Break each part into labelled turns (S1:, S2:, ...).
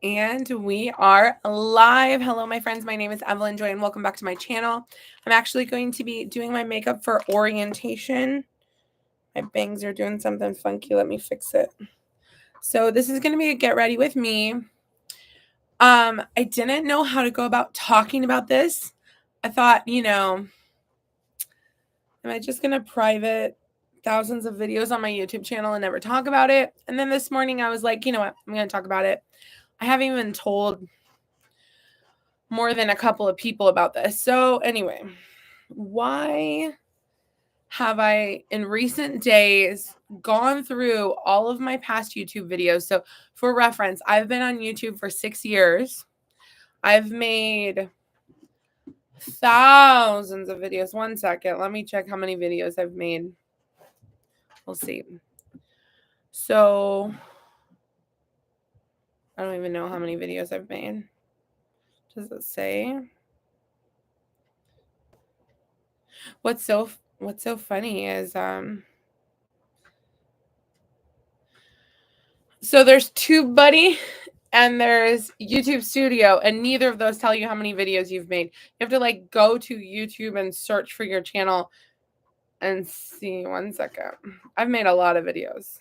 S1: And we are live. Hello, my friends. My name is Evelyn Joy, and welcome back to my channel. I'm actually going to be doing my makeup for orientation. My bangs are doing something funky. Let me fix it. So this is going to be a get ready with me. I didn't know how to go about talking about this. I thought, am I just going to private thousands of videos on my YouTube channel and never talk about it? And then this morning I was like, you know what? I'm going to talk about it. I haven't even told more than a couple of people about this. So anyway, why have I in recent days gone through all of my past YouTube videos? So for reference, I've been on YouTube for 6 years. I've made thousands of videos. 1 second. Let me check how many videos I've made. We'll see. So I don't even know how many videos I've made. Does it say? What's so funny is so there's TubeBuddy and there's YouTube Studio, and neither of those tell you how many videos you've made. You have to like go to YouTube and search for your channel and see. 1 second. I've made a lot of videos.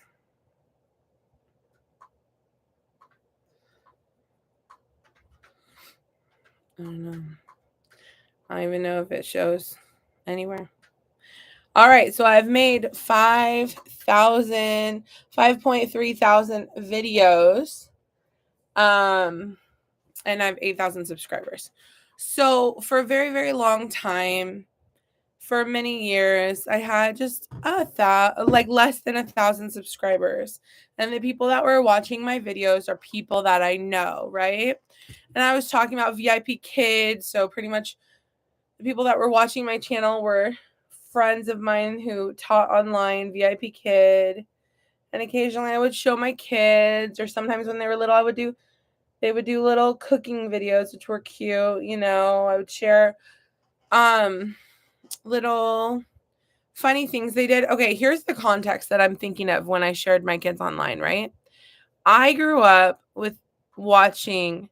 S1: I don't know. I don't even know if it shows anywhere. All right, so I've made 5.3 thousand videos. And I have 8,000 subscribers. So for a very, very long time, for many years, I had just less than 1,000 subscribers. And the people that were watching my videos are people that I know, right? And I was talking about VIP Kids. So pretty much the people that were watching my channel were friends of mine who taught online, VIP Kid. And occasionally I would show my kids, or sometimes when they were little, they would do little cooking videos, which were cute. I would share little funny things they did. Okay, here's the context that I'm thinking of when I shared my kids online, right? I grew up with watching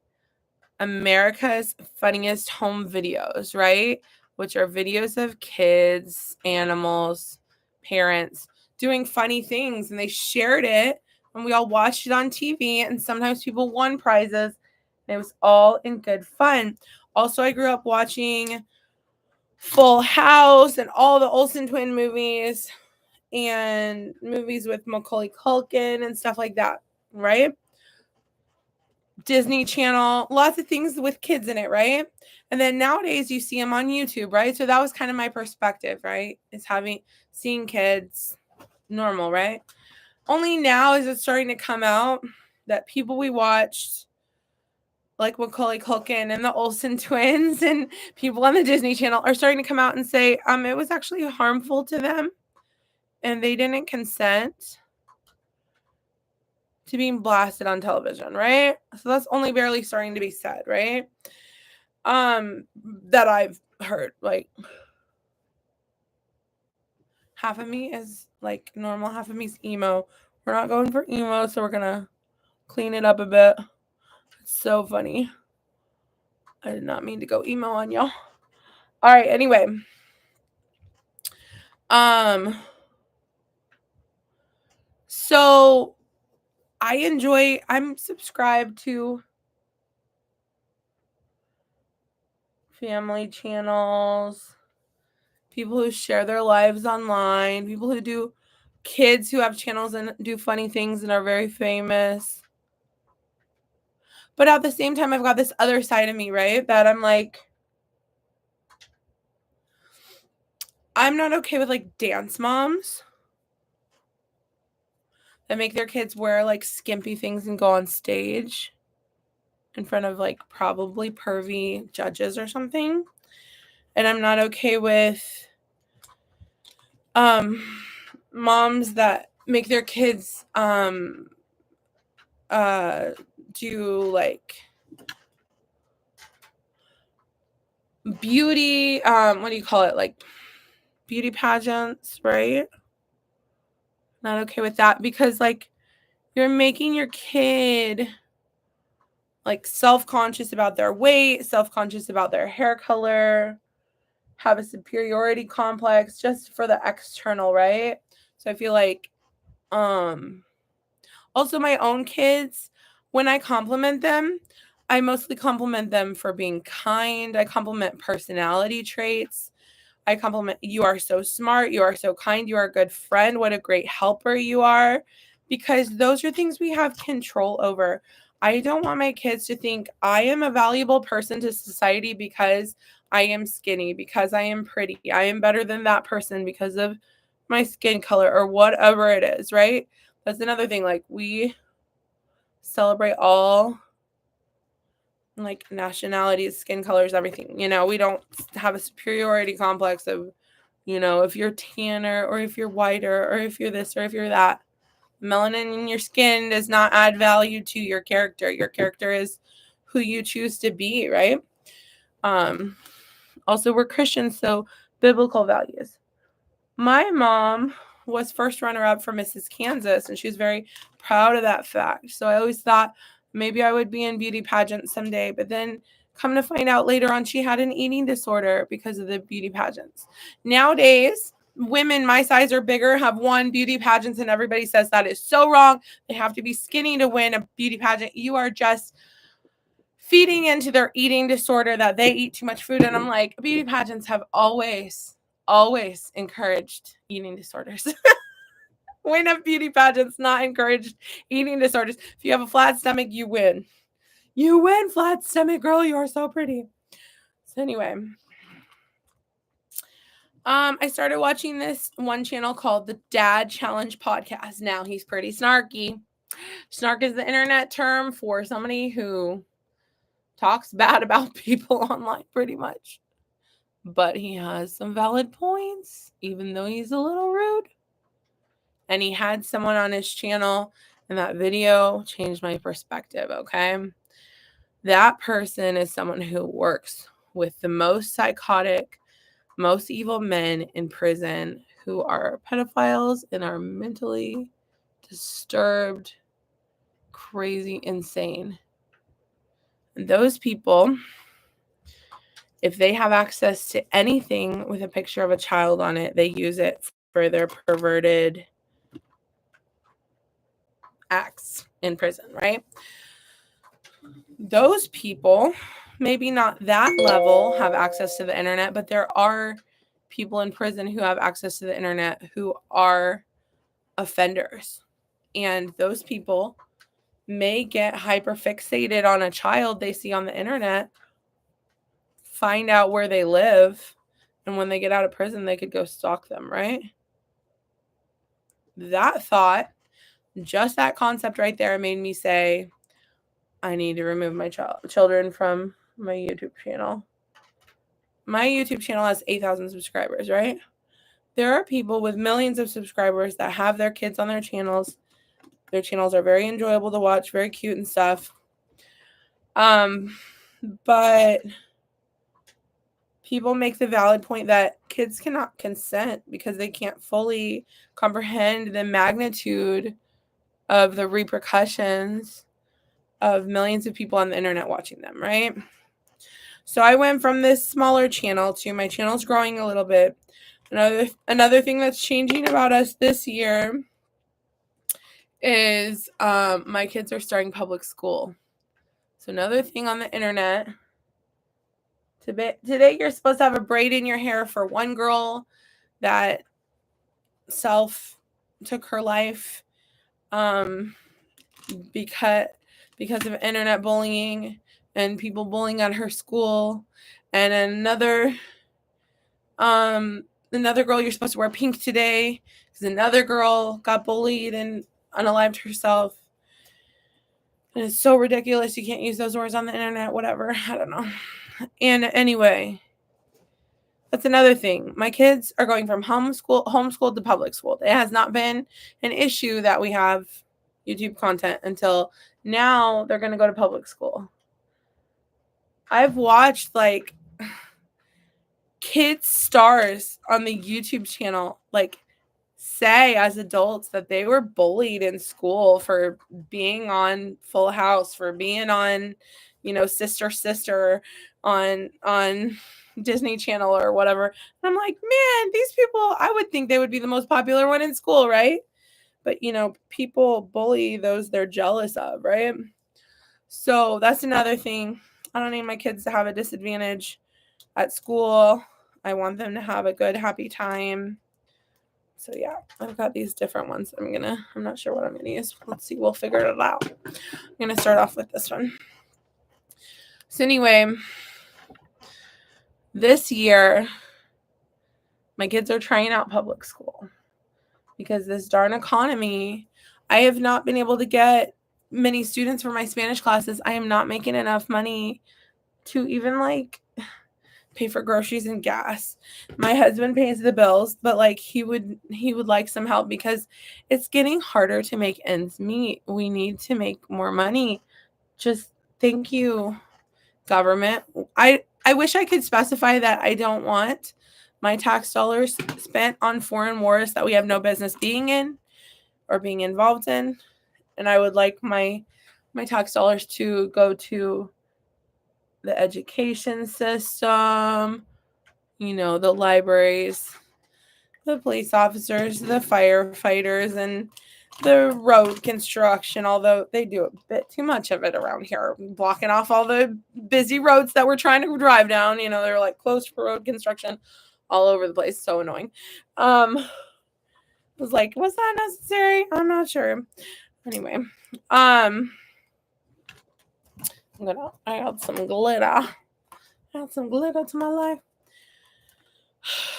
S1: America's Funniest Home Videos, right? Which are videos of kids, animals, parents doing funny things, and they shared it, and we all watched it on TV, and sometimes people won prizes, and it was all in good fun. Also, I grew up watching Full House and all the Olsen twin movies and movies with Macaulay Culkin and stuff like that, right? Disney Channel, lots of things with kids in it, right? And then nowadays you see them on YouTube, right? So that was kind of my perspective, right? Is seeing kids normal, right? Only now is it starting to come out that people we watched, like Macaulay Culkin and the Olsen twins and people on the Disney Channel, are starting to come out and say it was actually harmful to them and they didn't consent to being blasted on television, right? So that's only barely starting to be said, right? That I've heard. Like, half of me is like normal, half of me is emo. We're not going for emo, so we're gonna clean it up a bit. It's so funny. I did not mean to go emo on y'all. All right, anyway. So I'm subscribed to family channels, people who share their lives online, people who do kids who have channels and do funny things and are very famous. But at the same time, I've got this other side of me, right? That I'm like, I'm not okay with like dance moms that make their kids wear like skimpy things and go on stage in front of like probably pervy judges or something. And I'm not okay with moms that make their kids do like beauty, what do you call it? Like beauty pageants, right? Not okay with that because like you're making your kid like self-conscious about their weight, self-conscious about their hair color, have a superiority complex just for the external, right? So I feel like also my own kids, when I compliment them, I mostly compliment them for being kind. I compliment personality traits. I compliment, you are so smart, you are so kind, you are a good friend, what a great helper you are, because those are things we have control over. I don't want my kids to think I am a valuable person to society because I am skinny, because I am pretty. I am better than that person because of my skin color or whatever it is, right? That's another thing. Like, we celebrate all like nationalities, skin colors, everything. We don't have a superiority complex of, if you're tanner or if you're whiter or if you're this or if you're that. Melanin in your skin does not add value to your character. Your character is who you choose to be, right? Also, we're Christians, so biblical values. My mom was first runner-up for Mrs. Kansas, and she was very proud of that fact. So I always thought maybe I would be in beauty pageants someday, but then come to find out later on she had an eating disorder because of the beauty pageants. Nowadays, women my size or bigger have won beauty pageants, and everybody says that is so wrong. They have to be skinny to win a beauty pageant. You are just feeding into their eating disorder that they eat too much food. And I'm like, beauty pageants have always encouraged eating disorders. When have beauty pageants not encouraged eating disorders? If you have a flat stomach, you win. You win, flat stomach girl. You are so pretty. So anyway, I started watching this one channel called the Dad Challenge Podcast. Now he's pretty snarky. Snark is the internet term for somebody who talks bad about people online, pretty much. But he has some valid points, even though he's a little rude. And he had someone on his channel, and that video changed my perspective, okay? That person is someone who works with the most psychotic, most evil men in prison who are pedophiles and are mentally disturbed, crazy, insane. And those people, if they have access to anything with a picture of a child on it, they use it for their perverted acts in prison, right? Those people, maybe not that level, have access to the internet, but there are people in prison who have access to the internet who are offenders. And those people may get hyper fixated on a child they see on the internet, find out where they live, and when they get out of prison, they could go stalk them, right? That thought, just that concept right there, made me say, I need to remove my children from my YouTube channel. My YouTube channel has 8,000 subscribers, right? There are people with millions of subscribers that have their kids on their channels. Their channels are very enjoyable to watch, very cute and stuff. But people make the valid point that kids cannot consent because they can't fully comprehend the magnitude of the repercussions of millions of people on the internet watching them, right? So I went from this smaller channel to my channel's growing a little bit. Another thing that's changing about us this year is my kids are starting public school. So another thing on the internet. Today you're supposed to have a braid in your hair for one girl that took her life because of internet bullying and people bullying at her school, and another girl you're supposed to wear pink today because another girl got bullied and unalived herself. And it's so ridiculous. You can't use those words on the internet, whatever. I don't know. And anyway, that's another thing. My kids are going from homeschooled to public school. It has not been an issue that we have YouTube content until now. They're going to go to public school. I've watched like kids stars on the YouTube channel like say as adults that they were bullied in school for being on Full House, for being on, Sister on Disney Channel or whatever. And I'm like, man, these people, I would think they would be the most popular one in school, right? But people bully those they're jealous of, right? So that's another thing. I don't need my kids to have a disadvantage at school. I want them to have a good, happy time. So yeah, I've got these different ones. I'm not sure what I'm gonna use. Let's see, we'll figure it out. I'm gonna start off with this one. So anyway, this year, my kids are trying out public school because this darn economy, I have not been able to get many students for my Spanish classes. I am not making enough money to even pay for groceries and gas. My husband pays the bills, but he would like some help because it's getting harder to make ends meet. We need to make more money. Just thank you, government. I wish I could specify that I don't want my tax dollars spent on foreign wars that we have no business being in or being involved in. And I would like my tax dollars to go to the education system, the libraries, the police officers, the firefighters, and the road construction, although they do a bit too much of it around here, blocking off all the busy roads that we're trying to drive down. They're closed for road construction all over the place. So annoying. I was like, was that necessary? I'm not sure. Anyway, I got some glitter. Add some glitter to my life.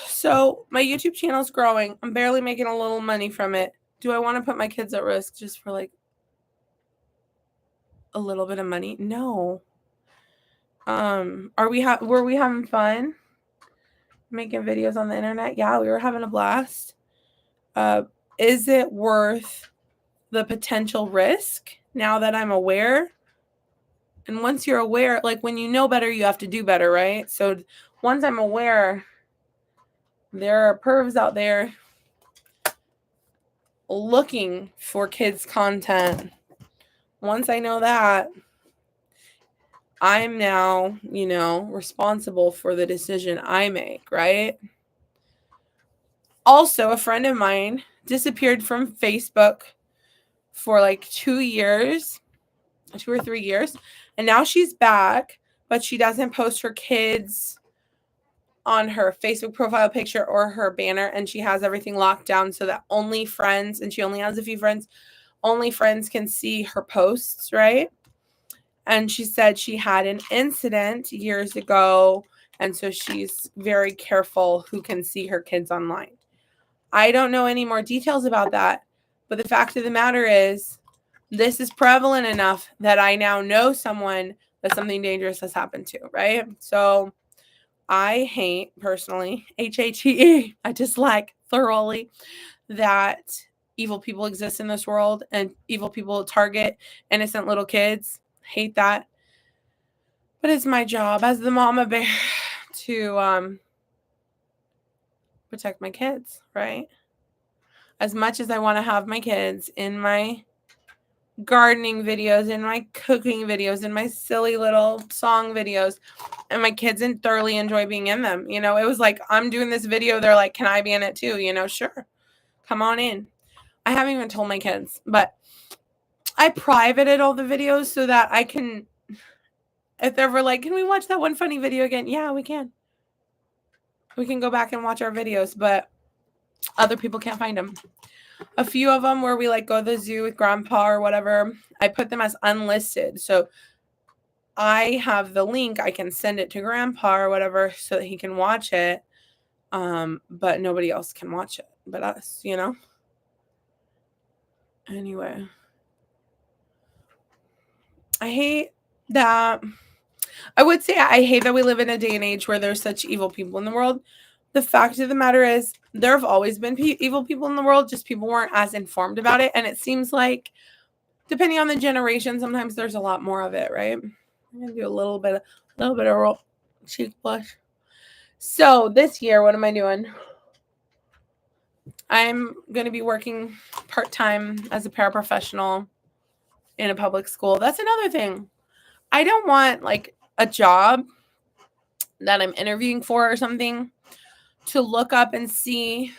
S1: So my YouTube channel is growing. I'm barely making a little money from it. Do I want to put my kids at risk just for a little bit of money? No. Were we having fun making videos on the internet? Yeah, we were having a blast. Is it worth the potential risk now that I'm aware? And once you're aware, when you know better, you have to do better, right? So once I'm aware, there are pervs out there looking for kids' content. Once I know that, I'm now, responsible for the decision I make, right? Also, a friend of mine disappeared from Facebook for 2 years, 2 or 3 years, and now she's back, but she doesn't post her kids on her Facebook profile picture or her banner, and she has everything locked down so that only friends, and she only has a few friends, only friends can see her posts, right? And she said she had an incident years ago, and so she's very careful who can see her kids online. I don't know any more details about that, but the fact of the matter is this is prevalent enough that I now know someone that something dangerous has happened to, right? So I hate personally, HATE, I dislike thoroughly that evil people exist in this world and evil people target innocent little kids. Hate that. But it's my job as the mama bear to protect my kids, right? As much as I want to have my kids in my gardening videos, in my cooking videos, in my silly little song videos, and my kids thoroughly enjoy being in them. It was I'm doing this video. They're like, can I be in it too? Sure. Come on in. I haven't even told my kids, but I privated all the videos so that I can, if they're ever can we watch that one funny video again? Yeah, we can. We can go back and watch our videos, but other people can't find them. A few of them where we go to the zoo with grandpa or whatever, I put them as unlisted. So I have the link. I can send it to grandpa or whatever so that he can watch it. But nobody else can watch it but us, Anyway. I hate that. I would say I hate that we live in a day and age where there's such evil people in the world. The fact of the matter is there have always been evil people in the world, just people weren't as informed about it. And it seems like, depending on the generation, sometimes there's a lot more of it, right? I'm going to do a little bit of cheek blush. So this year, what am I doing? I'm going to be working part-time as a paraprofessional in a public school. That's another thing. I don't want like a job that I'm interviewing for or something to look up and see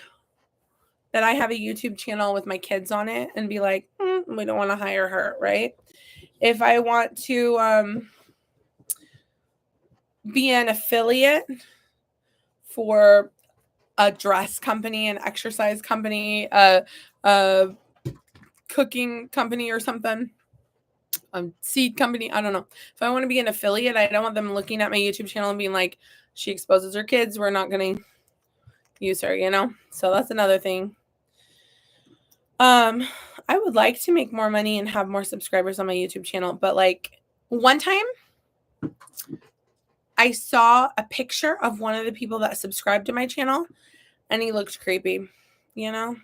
S1: that I have a YouTube channel with my kids on it and be like, we don't want to hire her, right? If I want to be an affiliate for a dress company, an exercise company, a cooking company or something, a seed company, I don't know. If I want to be an affiliate, I don't want them looking at my YouTube channel and being like, she exposes her kids, we're not going to use her, So that's another thing. I would like to make more money and have more subscribers on my YouTube channel, but like one time I saw a picture of one of the people that subscribed to my channel and he looked creepy, So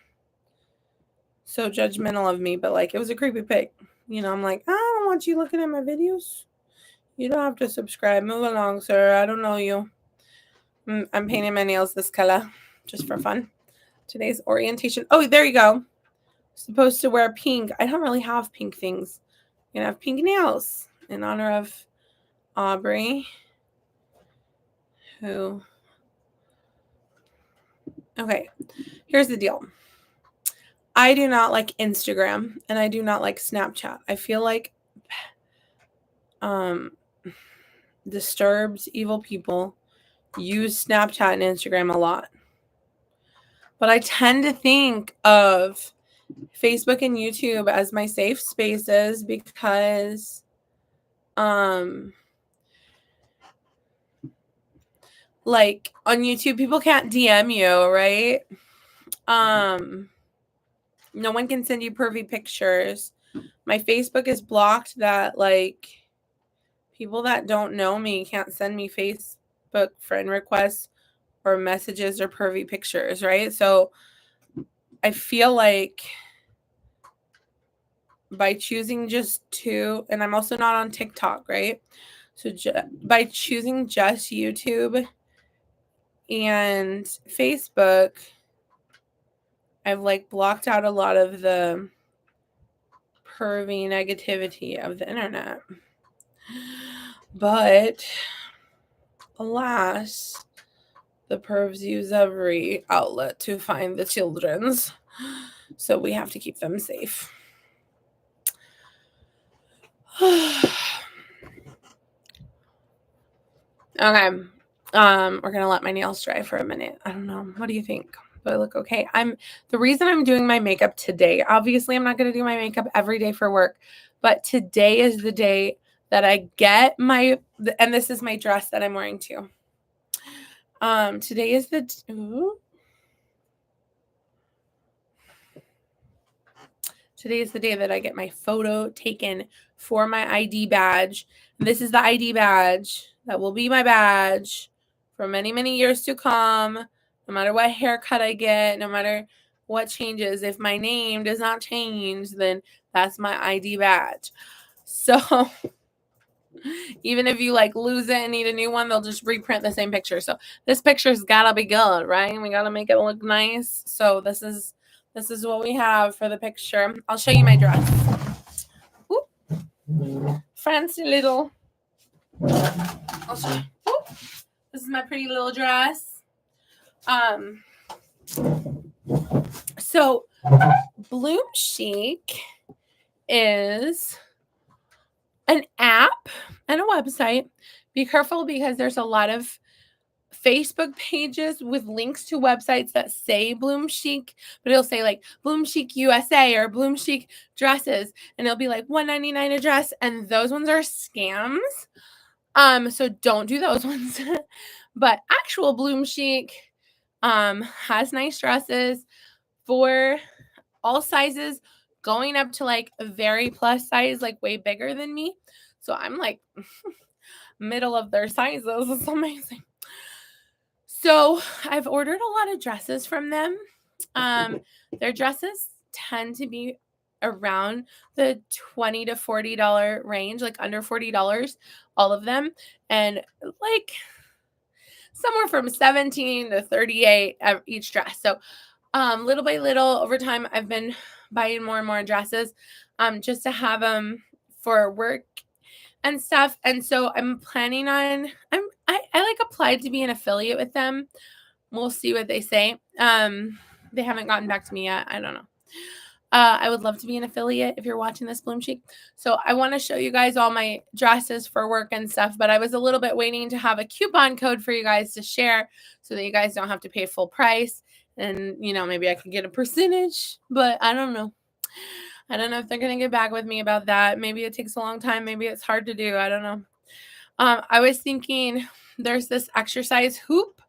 S1: judgmental of me, but like it was a creepy pic. I'm like, I don't want you looking at my videos. You don't have to subscribe. Move along, sir. I don't know you. I'm painting my nails this color just for fun. Today's orientation. Oh, there you go. Supposed to wear pink. I don't really have pink things. I'm going to have pink nails in honor of Aubrey. Okay, here's the deal. I do not like Instagram and I do not like Snapchat. I feel like disturbed, evil people use Snapchat and Instagram a lot. But I tend to think of Facebook and YouTube as my safe spaces because like on YouTube people can't DM you, right? No one can send you pervy pictures. My Facebook is blocked that like people that don't know me can't send me Facebook friend requests or messages or pervy pictures, right? So I feel like by choosing just two, and I'm also not on TikTok, right? So by choosing just YouTube and Facebook, I've like blocked out a lot of the pervy negativity of the internet. But alas, the pervs use every outlet to find the children's. So we have to keep them safe. Okay. We're gonna let my nails dry for a minute. I don't know. What do you think? Do I look okay? The reason I'm doing my makeup today, obviously I'm not gonna do my makeup every day for work, but today is the day that I get and this is my dress that I'm wearing too. Today is Today is the day that I get my photo taken for my ID badge. This is the ID badge that will be my badge for many, many years to come. No matter what haircut I get, no matter what changes. If my name does not change, then that's my ID badge. So even if you like lose it and need a new one, they'll just reprint the same picture. So this picture's gotta be good, right? We gotta make it look nice. So this is what we have for the picture. I'll show you my dress. Ooh. Fancy little. I'll show you. Ooh. This is my pretty little dress. So Bloom Chic is an app and a website. Be careful because there's a lot of Facebook pages with links to websites that say Bloom Chic, but it'll say like Bloom Chic USA or Bloom Chic dresses, and it'll be like $1.99 a dress, and those ones are scams. So don't do those ones. But actual Bloom Chic has nice dresses for all sizes, going up to like a very plus size, like way bigger than me. So I'm like middle of their sizes. It's amazing. So I've ordered a lot of dresses from them. Their dresses tend to be around the $20 to $40 range, like under $40, all of them. And like somewhere from $17 to $38 each dress. So Little by little over time, I've been buying more and more dresses just to have them for work and stuff. And so I'm planning on, I like applied to be an affiliate with them. We'll see what they say. They haven't gotten back to me yet. I don't know. I would love to be an affiliate if you're watching this, Bloom Chic. So I want to show you guys all my dresses for work and stuff, but I was a little bit waiting to have a coupon code for you guys to share so that you guys don't have to pay full price. And, you know, maybe I could get a percentage, but I don't know. I don't know if they're going to get back with me about that. Maybe it takes a long time. Maybe it's hard to do. I don't know. I was thinking there's this exercise hoop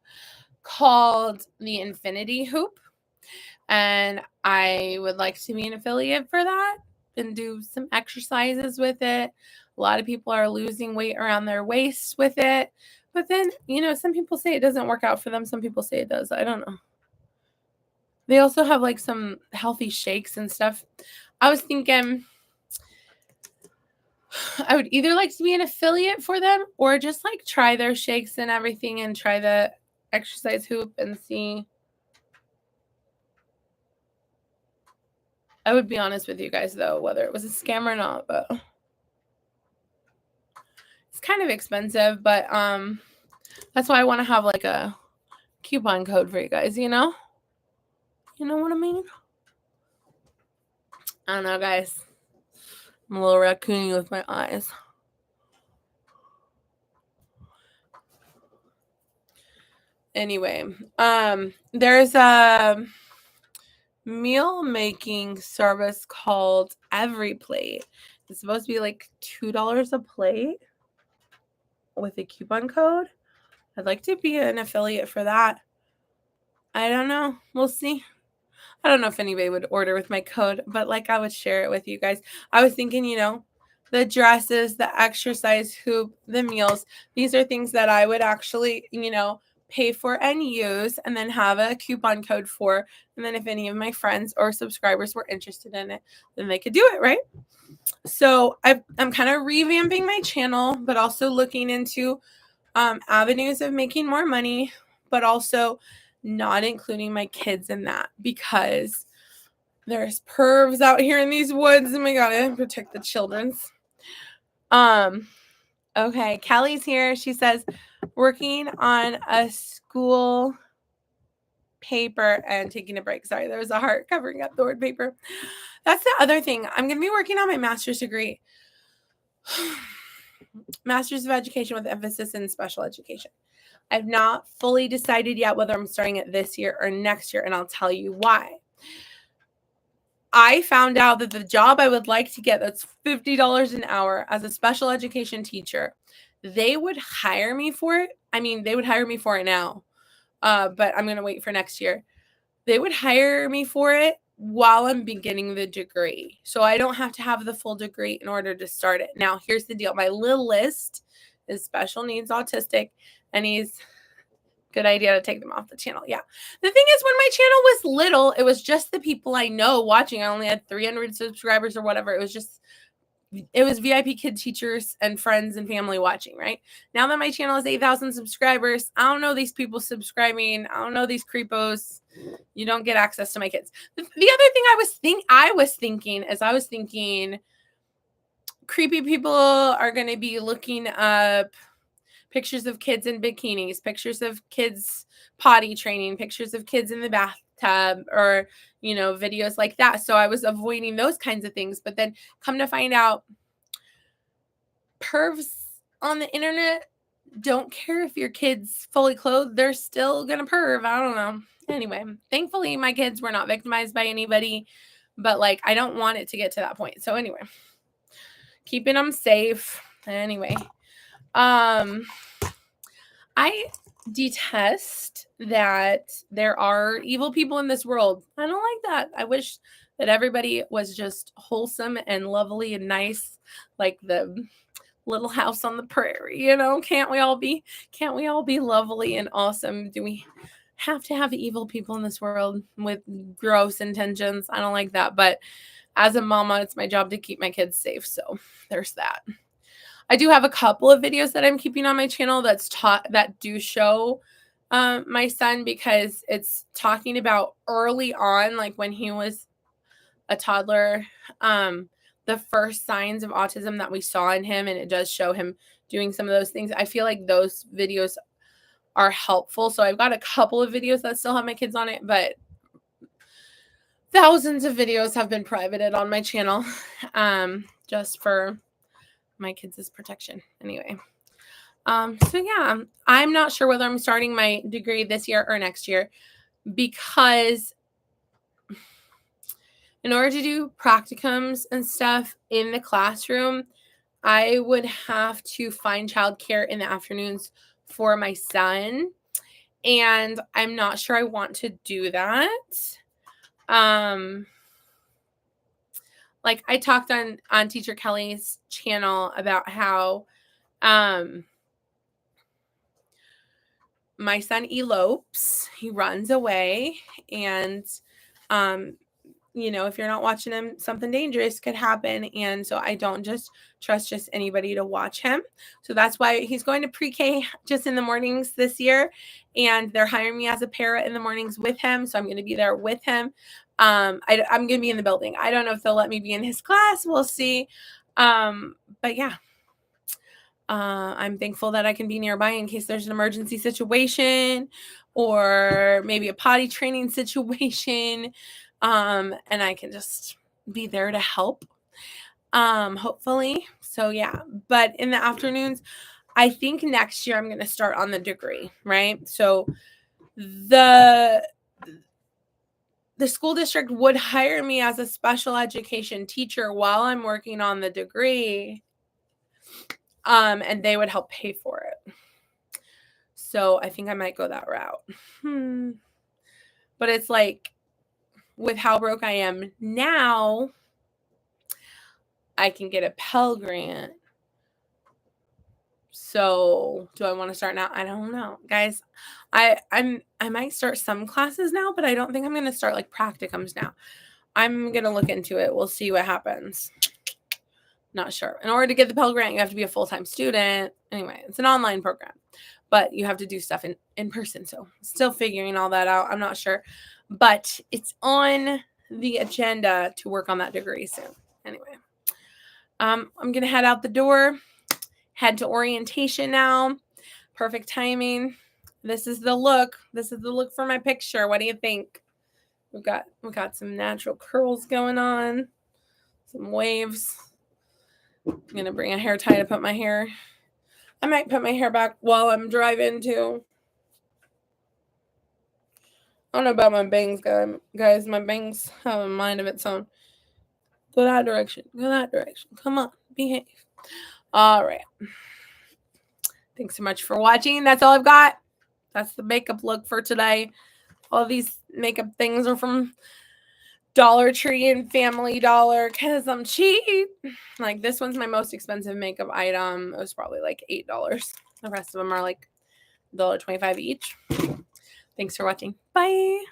S1: called the Infinity Hoop. And I would like to be an affiliate for that and do some exercises with it. A lot of people are losing weight around their waist with it. But then, you know, some people say it doesn't work out for them. Some people say it does. I don't know. They also have like some healthy shakes and stuff. I was thinking I would either like to be an affiliate for them or just like try their shakes and everything and try the exercise hoop and see. I would be honest with you guys, though, whether it was a scam or not, but it's kind of expensive, but that's why I want to have like a coupon code for you guys, you know? You know what I mean? I don't know, guys. I'm a little raccoony with my eyes. Anyway, there's a meal making service called EveryPlate. It's supposed to be like $2 a plate with a coupon code. I'd like to be an affiliate for that. I don't know. We'll see. I don't know if anybody would order with my code, but like I would share it with you guys. I was thinking, you know, the dresses, the exercise hoop, the meals, these are things that I would actually, you know, pay for and use and then have a coupon code for. And then if any of my friends or subscribers were interested in it, then they could do it, right? So I'm kind of revamping my channel, but also looking into avenues of making more money, but also not including my kids in that because there's pervs out here in these woods and we gotta protect the children's. Okay, Callie's here. She says, working on a school paper and taking a break. Sorry, there was a heart covering up the word paper. That's the other thing. I'm going to be working on my master's degree. Master's of Education with emphasis in special education. I've not fully decided yet whether I'm starting it this year or next year, and I'll tell you why. I found out that the job I would like to get that's $50 an hour as a special education teacher, they would hire me for it. I mean, they would hire me for it now, but I'm going to wait for next year. They would hire me for it while I'm beginning the degree. So I don't have to have the full degree in order to start it. Now, here's the deal. My little list is special needs autistic, and he's good idea to take them off the channel. Yeah. The thing is, when my channel was little, it was just the people I know watching. I only had 300 subscribers or whatever. It was VIP kid teachers and friends and family watching, right? Now that my channel has 8,000 subscribers, I don't know these people subscribing. I don't know these creepos. You don't get access to my kids. The other thing I was thinking creepy people are going to be looking up pictures of kids in bikinis, pictures of kids potty training, pictures of kids in the bathtub, or, you know, videos like that. So I was avoiding those kinds of things. But then come to find out, pervs on the internet don't care if your kid's fully clothed. They're still going to perv. I don't know. Anyway, thankfully, my kids were not victimized by anybody. But, like, I don't want it to get to that point. So, anyway, keeping them safe. Anyway. I detest that there are evil people in this world. I don't like that. I wish that everybody was just wholesome and lovely and nice, like the Little House on the Prairie, you know? Can't we all be lovely and awesome? Do we have to have evil people in this world with gross intentions? I don't like that. But as a mama, it's my job to keep my kids safe. So there's that. I do have a couple of videos that I'm keeping on my channel that do show my son, because it's talking about early on, like when he was a toddler, the first signs of autism that we saw in him, and it does show him doing some of those things. I feel like those videos are helpful. So I've got a couple of videos that still have my kids on it, but thousands of videos have been privated on my channel, just for my kids' protection. Anyway. So yeah, I'm not sure whether I'm starting my degree this year or next year, because in order to do practicums and stuff in the classroom, I would have to find childcare in the afternoons for my son. And I'm not sure I want to do that. Like I talked on Teacher Kelly's channel about how my son elopes, he runs away, and you know, if you're not watching him, something dangerous could happen. And so I don't just trust just anybody to watch him. So that's why he's going to pre-K just in the mornings this year. And they're hiring me as a para in the mornings with him. So I'm going to be there with him. I'm going to be in the building. I don't know if they'll let me be in his class. We'll see. But yeah. I'm thankful that I can be nearby in case there's an emergency situation or maybe a potty training situation. And I can just be there to help, hopefully. So yeah, but in the afternoons, I think next year I'm going to start on the degree, right? So the school district would hire me as a special education teacher while I'm working on the degree, and they would help pay for it. So I think I might go that route. But it's like, with how broke I am now, I can get a Pell Grant. So do I want to start now? I don't know, guys. I might start some classes now, but I don't think I'm going to start like practicums now. I'm going to look into it. We'll see what happens. Not sure. In order to get the Pell Grant, you have to be a full-time student. Anyway, it's an online program, but you have to do stuff in person. So still figuring all that out. I'm not sure, but it's on the agenda to work on that degree soon. Anyway, I'm going to head out the door, head to orientation now. Perfect timing. This is the look. This is the look for my picture. What do you think? We've got some natural curls going on, some waves. I'm going to bring a hair tie to put my hair. I might put my hair back while I'm driving too. I don't know about my bangs, guys. My bangs have a mind of its own. Go that direction. Go that direction. Come on. Behave. All right. Thanks so much for watching. That's all I've got. That's the makeup look for today. All these makeup things are from Dollar Tree and Family Dollar because I'm cheap. Like this one's my most expensive makeup item. It was probably like $8. The rest of them are like $1.25 each. Thanks for watching. Bye.